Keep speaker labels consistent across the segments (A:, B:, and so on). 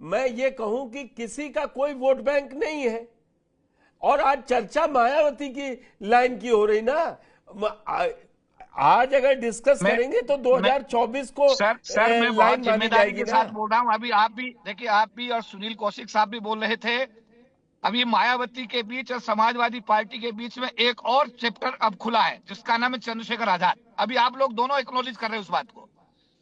A: मैं ये कहूं कि किसी का कोई वोट बैंक नहीं है। और आज चर्चा मायावती की लाइन की हो रही ना। आज अगर डिस्कस करेंगे तो 2024 को
B: सर मैं बहुत
A: लाइन मानी
B: जिम्मेदारी
A: जाएगी
B: के
A: ना।
B: साथ बोल रहा हूं। अभी आप भी देखिए, आप भी और सुनील कौशिक साहब भी बोल रहे थे। अभी मायावती के बीच और समाजवादी पार्टी के बीच में एक और चैप्टर अब खुला है, जिसका नाम है चंद्रशेखर आजाद। अभी आप लोग दोनों एक्नॉलेज कर रहे हैं उस बात को।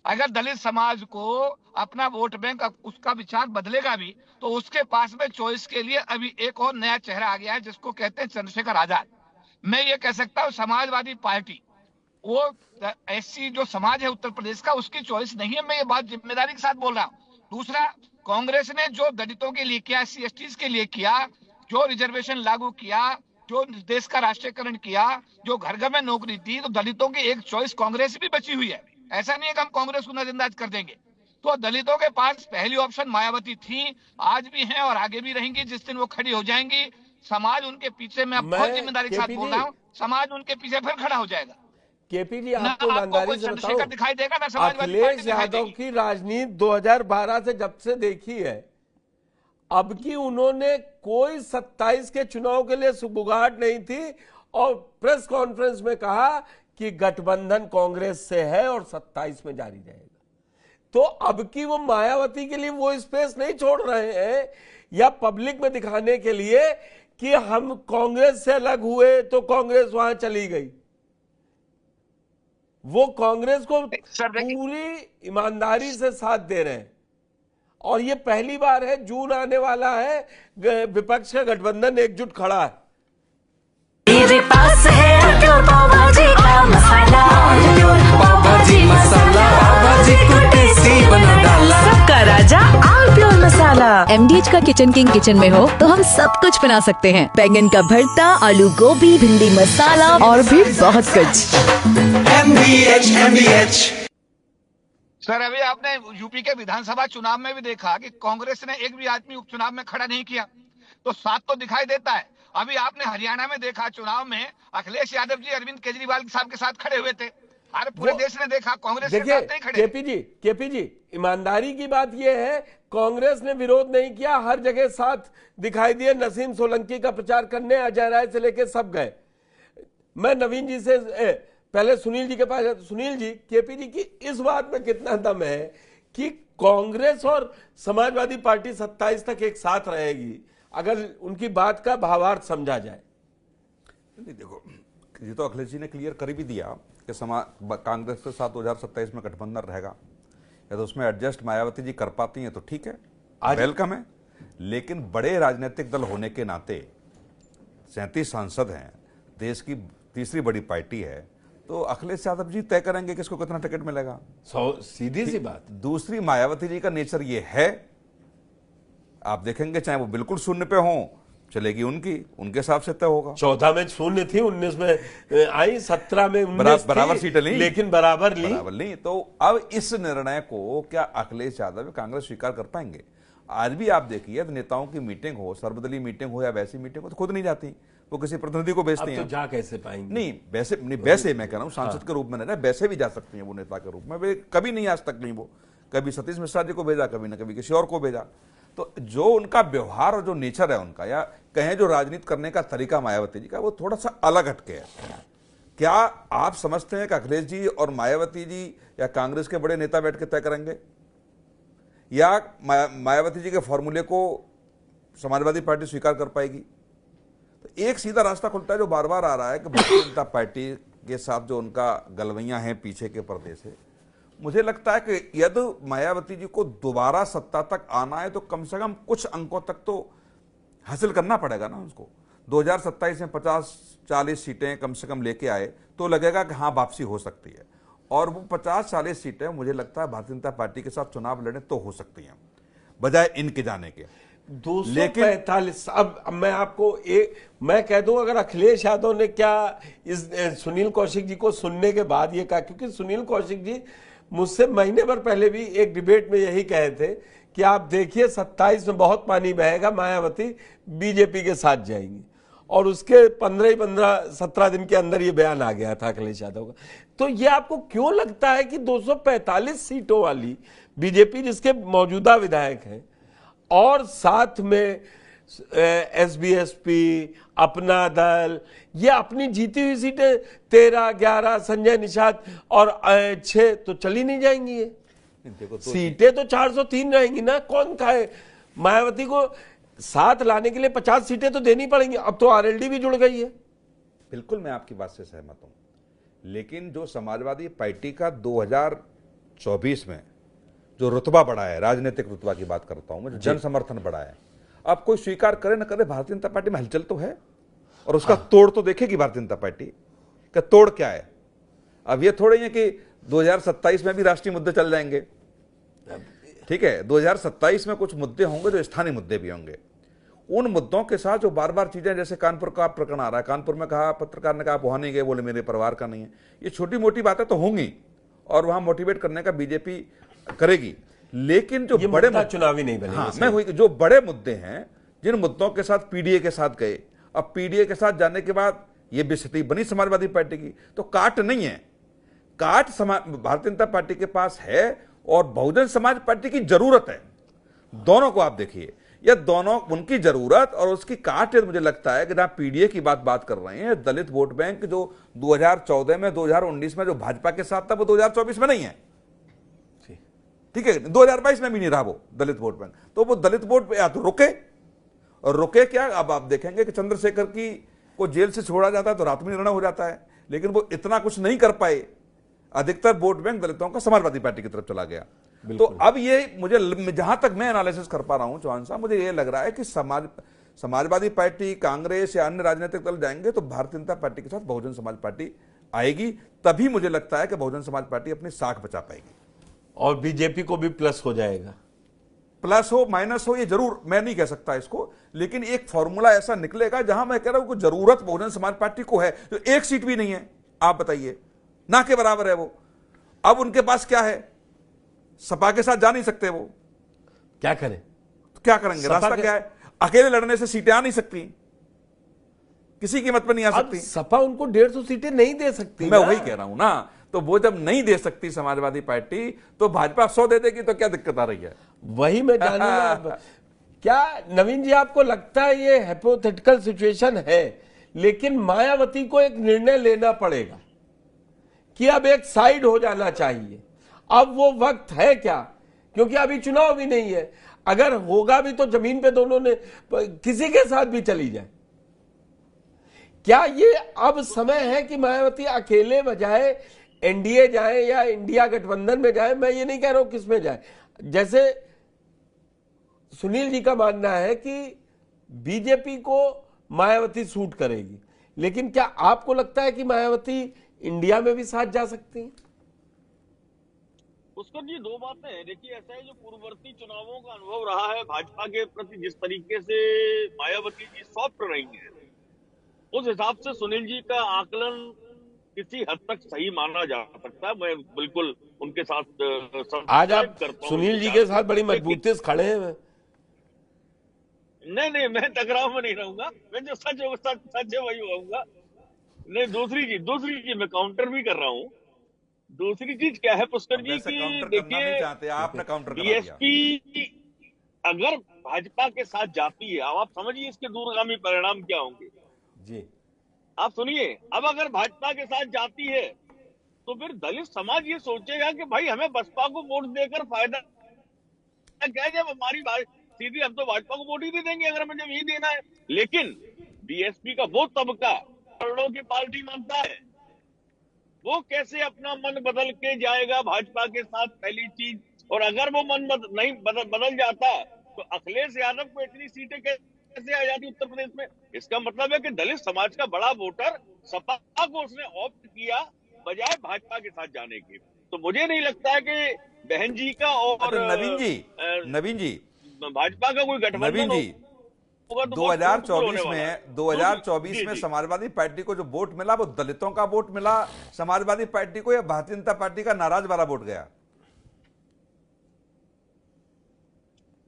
B: अगर दलित समाज को अपना वोट बैंक उसका विचार बदलेगा भी, तो उसके पास में चॉइस के लिए अभी एक और नया चेहरा आ गया है, जिसको कहते हैं चंद्रशेखर आजाद। मैं ये कह सकता हूँ समाजवादी पार्टी, वो ऐसी जो समाज है उत्तर प्रदेश का, उसकी चॉइस नहीं है। मैं ये बात जिम्मेदारी के साथ बोल रहा हूँ। दूसरा, कांग्रेस ने जो दलितों के लिए किया, SC/ST के लिए किया, जो रिजर्वेशन लागू किया, जो देश का राष्ट्रीयकरण किया, जो घर घर में नौकरी दी, तो दलितों की एक चॉइस कांग्रेस भी बची हुई है। ऐसा नहीं है कि हम कांग्रेस को नजरअंदाज कर देंगे। तो दलितों के पास पहली ऑप्शन मायावती थी, आज भी हैं और आगे भी रहेंगी। जिस दिन वो खड़ी हो जाएंगी, समाज उनके पीछे, मैं बहुत जिम्मेदारी के साथ बोल रहा हूँ, समाज उनके पीछे फिर खड़ा हो जाएगा।
A: केपी जी,
B: ना
A: आपको
B: आपको
A: ईमानदारी
B: कोई
A: से
B: चंद्रशेखर दिखाई देगा, ना समाजवादी पार्टी
A: अखिलेश
B: दिखाई
A: यादव
B: देगी।
A: की राजनीति 2012 से जब से देखी है, अब की उन्होंने कोई 27 के चुनाव के लिए सुबुगाहट नहीं थी और प्रेस कॉन्फ्रेंस में कहा कि गठबंधन कांग्रेस से है और 27 में जारी रहेगा। तो अब की वो मायावती के लिए वो स्पेस नहीं छोड़ रहे हैं, या पब्लिक में दिखाने के लिए कि हम कांग्रेस से अलग हुए तो कांग्रेस वहां चली गई। वो कांग्रेस को पूरी ईमानदारी से साथ दे रहे हैं। और ये पहली बार है, जून आने वाला है, विपक्ष का गठबंधन एकजुट खड़ा है।
C: मेरे पास है पाव भाजी का मसाला, पाव भाजी मसाला, पाव भाजी को टेस्टी बना डाला। सबका राजा आल प्योर मसाला। MDH का किचन किंग किचन में हो तो हम सब कुछ बना सकते हैं। बैंगन का भरता, आलू गोभी, भिंडी मसाला और भी बहुत कुछ।
D: MDH।
B: सर, अभी आपने यूपी के विधानसभा चुनाव में भी देखा कि कांग्रेस ने एक भी आदमी उपचुनाव में खड़ा नहीं किया, तो साथ तो दिखाई देता है। अभी आपने हरियाणा में देखा, चुनाव में अखिलेश यादव जी अरविंद केजरीवाल साहब के साथ खड़े हुए थे। हर पूरे देश ने देखा, कांग्रेस के साथ नहीं खड़े।
A: केपी जी, ईमानदारी की बात यह है, कांग्रेस ने विरोध नहीं किया, हर जगह साथ दिखाई दिए। नसीम सोलंकी का प्रचार करने अजय राय से लेकर सब गए। मैं नवीन जी से पहले सुनील जी के पास, सुनील जी, केपी जी की इस बात में कितना दम है कि कांग्रेस और समाजवादी पार्टी 27 तक एक साथ रहेगी, अगर उनकी बात का भावार्थ समझा जाए?
E: नहीं, देखो, ये तो अखिलेश जी ने क्लियर कर भी दिया कि कांग्रेस के साथ 2027 में गठबंधन रहेगा। या तो उसमें एडजस्ट मायावती जी कर पाती हैं तो ठीक है, वेलकम है। लेकिन बड़े राजनीतिक दल होने के नाते 37 सांसद हैं, देश की तीसरी बड़ी पार्टी है, तो अखिलेश यादव जी तय करेंगे किसको कितना टिकट मिलेगा।
A: सीधी सी बात।
E: दूसरी, मायावती जी का नेचर ये है, आप देखेंगे चाहे वो बिल्कुल शून्य पे हो, चलेगी उनके हिसाब से तय होगा।
A: 14 में शून्य थी, 19 में आई, 17 में 19
E: बराबर सीटें ली,
A: लेकिन बराबर
E: ली। तो अब इस निर्णय को क्या अखिलेश यादव कांग्रेस स्वीकार कर पाएंगे? आज भी आप देखिए, तो नेताओं की मीटिंग हो, सर्वदलीय मीटिंग हो या वैसी मीटिंग हो, तो खुद नहीं जाती, वो किसी प्रतिनिधि को भेजते हैं।
A: तो जा कैसे पाएंगे?
E: नहीं, वैसे मैं कह रहा हूँ, सांसद के रूप में नहीं, वैसे भी जा सकती हैं वो नेता के रूप में। वे कभी नहीं, आज तक नहीं, वो कभी सतीश मिश्रा जी को भेजा, कभी ना कभी किसी और को भेजा। तो जो उनका व्यवहार और जो नेचर है उनका, या कहें जो राजनीति करने का तरीका मायावती जी का, वो थोड़ा सा अलग हटके है। क्या आप समझते हैं कि अखिलेश जी और मायावती जी या कांग्रेस के बड़े नेता बैठ के तय करेंगे, या मायावती जी के फॉर्मूले को समाजवादी पार्टी स्वीकार कर पाएगी? तो एक सीधा रास्ता खुलता है जो बार बार आ रहा है कि भारतीय जनता पार्टी के साथ जो उनका गलवैयां हैं पीछे के पर्दे से, मुझे लगता है कि यदि मायावती जी को दोबारा सत्ता तक आना है तो कम से कम कुछ अंकों तक तो हासिल करना पड़ेगा ना उसको। 2027 में 50-40 सीटें कम से कम लेके आए तो लगेगा कि हाँ, वापसी हो सकती है। और वो 50-40 सीटें मुझे लगता है भारतीय जनता पार्टी के साथ चुनाव लड़े तो हो सकती हैं, बजाय इनके जाने के।
A: 245। अब मैं आपको मैं कह दूं, अगर अखिलेश यादव ने क्या इस सुनील कौशिक जी को सुनने के बाद ये कहा, क्योंकि सुनील कौशिक जी मुझसे महीने भर पहले भी एक डिबेट में यही कहे थे कि आप देखिए 27 में बहुत पानी बहेगा, मायावती बीजेपी के साथ जाएंगी। और उसके 17 दिन के अंदर ये बयान आ गया था अखिलेश यादव का। तो ये आपको क्यों लगता है कि 245 सीटों वाली बीजेपी, जिसके मौजूदा विधायक हैं, और साथ में SBSP, अपना दल, ये अपनी जीती हुई सीटें 13, 11, संजय निषाद और 6 तो चली नहीं जाएंगी। ये
E: देखो
A: सीटें तो 403 रहेंगी ना, कौन खाए? मायावती को साथ लाने के लिए 50 सीटें तो देनी पड़ेंगी। अब तो RLD भी जुड़ गई है।
E: बिल्कुल मैं आपकी बात से सहमत हूं, लेकिन जो समाजवादी पार्टी का 2024 में जो रुतबा बढ़ा है, राजनीतिक रुतबा की बात करता हूं मैं, जो जन समर्थन बढ़ा है, अब कोई स्वीकार करे न करे, भारतीय जनता पार्टी में हलचल तो है और उसका तोड़ तो देखेगी भारतीय जनता पार्टी का। तोड़ क्या है? अब ये थोड़े ही है कि 2027 में भी राष्ट्रीय मुद्दे चल जाएंगे। ठीक है, 2027 में कुछ मुद्दे होंगे जो स्थानीय मुद्दे भी होंगे। उन मुद्दों के साथ जो बार बार चीजें, जैसे कानपुर का प्रकरण आ रहा है, कानपुर में कहा, पत्रकार ने कहा आप वहां नहीं गए, बोले मेरे परिवार का नहीं है। ये छोटी मोटी बातें तो होंगी और वहां मोटिवेट करने का बीजेपी करेगी, लेकिन जो बड़े
A: चुनावी नहीं बनेंगे।
E: हाँ, मैं वही, जो बड़े मुद्दे हैं, जिन मुद्दों के साथ PDA के साथ गए, अब PDA के साथ जाने के बाद ये स्थिति बनी समाजवादी पार्टी की, तो काट नहीं है। काट भारतीय जनता पार्टी के पास है और बहुजन समाज पार्टी की जरूरत है। दोनों को आप देखिए, यह दोनों, उनकी जरूरत और उसकी काट, मुझे लगता है कि जहां PDA की बात कर रहे हैं, दलित वोट बैंक जो 2014 में, 2019 में जो भाजपा के साथ था, वो 2024 में नहीं है। ठीक है, 2022 में भी नहीं रहा वो दलित वोट बैंक। तो वो दलित वोट या तो रुके, और रुके क्या, अब आप देखेंगे कि चंद्रशेखर की को जेल से छोड़ा जाता है तो रात में निर्णय हो जाता है, लेकिन वो इतना कुछ नहीं कर पाए। अधिकतर वोट बैंक दलितों का समाजवादी पार्टी की तरफ चला गया। तो अब ये मुझे, जहां तक मैं एनालिसिस कर पा रहा हूं चौहान साहब, मुझे ये लग रहा है कि समाजवादी पार्टी, कांग्रेस या अन्य राजनीतिक दल जाएंगे तो भारतीय जनता पार्टी के साथ बहुजन समाज पार्टी आएगी। तभी मुझे लगता है कि बहुजन समाज पार्टी अपनी साख बचा पाएगी
A: और बीजेपी को भी प्लस हो जाएगा।
E: प्लस हो माइनस हो ये जरूर मैं नहीं कह सकता इसको, लेकिन एक फॉर्मूला ऐसा निकलेगा जहां मैं कह रहा हूं कि जरूरत बहुजन समाज पार्टी को है। जो एक सीट भी नहीं है, आप बताइए, ना के बराबर है वो। अब उनके पास क्या है? सपा के साथ जा नहीं सकते, वो
A: क्या करें?
E: तो क्या करेंगे? रास्ता क्या है? अकेले लड़ने से सीटें आ नहीं सकती, किसी कीमत पर नहीं आ सकती।
A: सपा उनको 150 सीटें नहीं दे सकती।
E: मैं वही कह रहा हूं ना, तो वो जब नहीं दे सकती समाजवादी पार्टी, तो भाजपा 100 दे देगी, तो क्या दिक्कत आ रही है?
A: वही मैं जानूंगा। क्या नवीन जी आपको लगता है ये हाइपोथेटिकल सिचुएशन है, लेकिन मायावती को एक निर्णय लेना पड़ेगा कि अब एक साइड हो जाना चाहिए? अब वो वक्त है क्या? क्योंकि अभी चुनाव भी नहीं है। अगर होगा भी तो जमीन पे दोनों ने किसी के साथ भी चली जाए। क्या ये अब समय है कि मायावती अकेले बजाय NDA जाए या इंडिया गठबंधन में जाए? मैं ये नहीं कह रहा हूं किस में जाए। जैसे सुनील जी का मानना है कि बीजेपी को मायावती सूट करेगी, लेकिन क्या आपको लगता है कि मायावती इंडिया में भी साथ जा सकती है?
F: पुष्कर जी, दो बातें हैं। देखिए, ऐसा है, जो पूर्ववर्ती चुनावों का अनुभव रहा है भाजपा के प्रति, जिस तरीके से मायावती जी सॉफ्ट रही हैं, उस हिसाब से सुनील जी का आकलन किसी हद तक सही माना जा सकता है। मैं बिल्कुल उनके साथ
A: आज आप सुनील जी के साथ बड़ी मजबूती से खड़े हैं।
F: नहीं, मैं टकराव में नहीं रहूंगा। मैं जो सच है वही होऊंगा। नहीं, दूसरी चीज मैं काउंटर भी कर रहा हूँ। दूसरी चीज क्या है पुष्कर जी की, देखिए, BSP अगर भाजपा के साथ जाती है, अब आप समझिए इसके दूरगामी परिणाम क्या होंगे
A: जी। आप
F: सुनिए, अब अगर भाजपा के साथ जाती है तो फिर दलित समाज ये सोचेगा कि भाई हमें बसपा को वोट देकर फायदा क्या है, जब हमारी सीधी, हम तो भाजपा को वोट ही नहीं देंगे अगर हमें जब यही देना है। लेकिन BSP का वो तबका करोड़ों की पार्टी मानता है, वो कैसे अपना मन बदल के जाएगा भाजपा के साथ, पहली चीज। और अगर वो मन नहीं बदल जाता तो अखिलेश यादव को इतनी सीटें कैसे आ जाती उत्तर प्रदेश में? इसका मतलब है कि दलित समाज का बड़ा वोटर सपा को उसने ऑप्ट किया बजाय भाजपा के साथ जाने के। तो मुझे नहीं लगता है कि बहन जी का और
E: नवीन जी
F: भाजपा का कोई गठबंधन
E: जी 2024 में समाजवादी पार्टी को जो वोट मिला, वो दलितों का वोट मिला समाजवादी पार्टी को, या भारतीय जनता पार्टी का नाराज वाला वोट गया?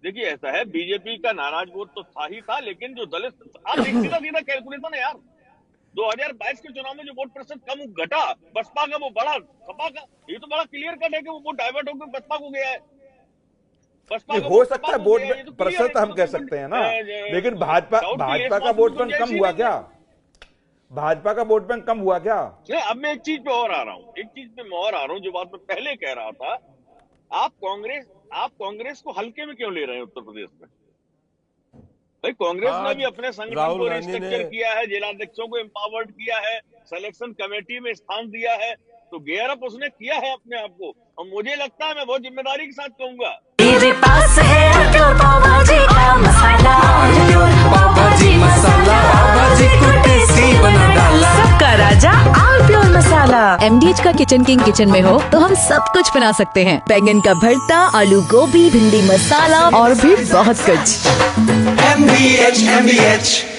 F: देखिए, ऐसा है, बीजेपी का नाराज वोट तो था ही था, लेकिन जो दलित, आप सीधा कैलकुलेशन है यार, 2022 के चुनाव में जो वोट प्रतिशत कम घटा बसपा का, वो बड़ा सपा का। ये तो बड़ा क्लियर कट है कि वो वोट डाइवर्ट होकर बसपा को गया है। बसपा को
E: हो
F: वोट
E: सकता है
F: बसपा को
E: वोट
F: दिया, ये
E: में
F: तो
E: परसेंट
F: clear है,
E: हम कह सकते हैं ना, लेकिन भाजपा का वोट बैंक कम हुआ क्या? भाजपा का वोट बैंक कम हुआ क्या?
F: अब मैं एक चीज पे और आ रहा हूँ, जो बात मैं पहले कह रहा था। आप कांग्रेस को हल्के में क्यों ले रहे हैं उत्तर प्रदेश में? भाई कांग्रेस ने भी अपने संगठन
A: राहुल
F: को
A: गांधी
F: रिस्ट्रक्चर
A: ने
F: किया है, जिलाध्यक्षों को एम्पावर्ड किया है, सिलेक्शन कमेटी में स्थान दिया है, तो गेयर अप उसने किया है अपने आप को। और मुझे लगता है, मैं बहुत जिम्मेदारी के साथ कहूंगा,
C: मेरे पास है प्योर पाव भाजी का मसाला, प्योर पाव भाजी मसाला, पाव भाजी को टेस्टी बना डाला, सबका राजा आल प्योर मसाला।
G: MDH का किचन किंग किचन में हो तो हम सब कुछ बना सकते हैं। बैंगन का भरता, आलू गोभी, भिंडी मसाला और भी बहुत कुछ।
D: MBH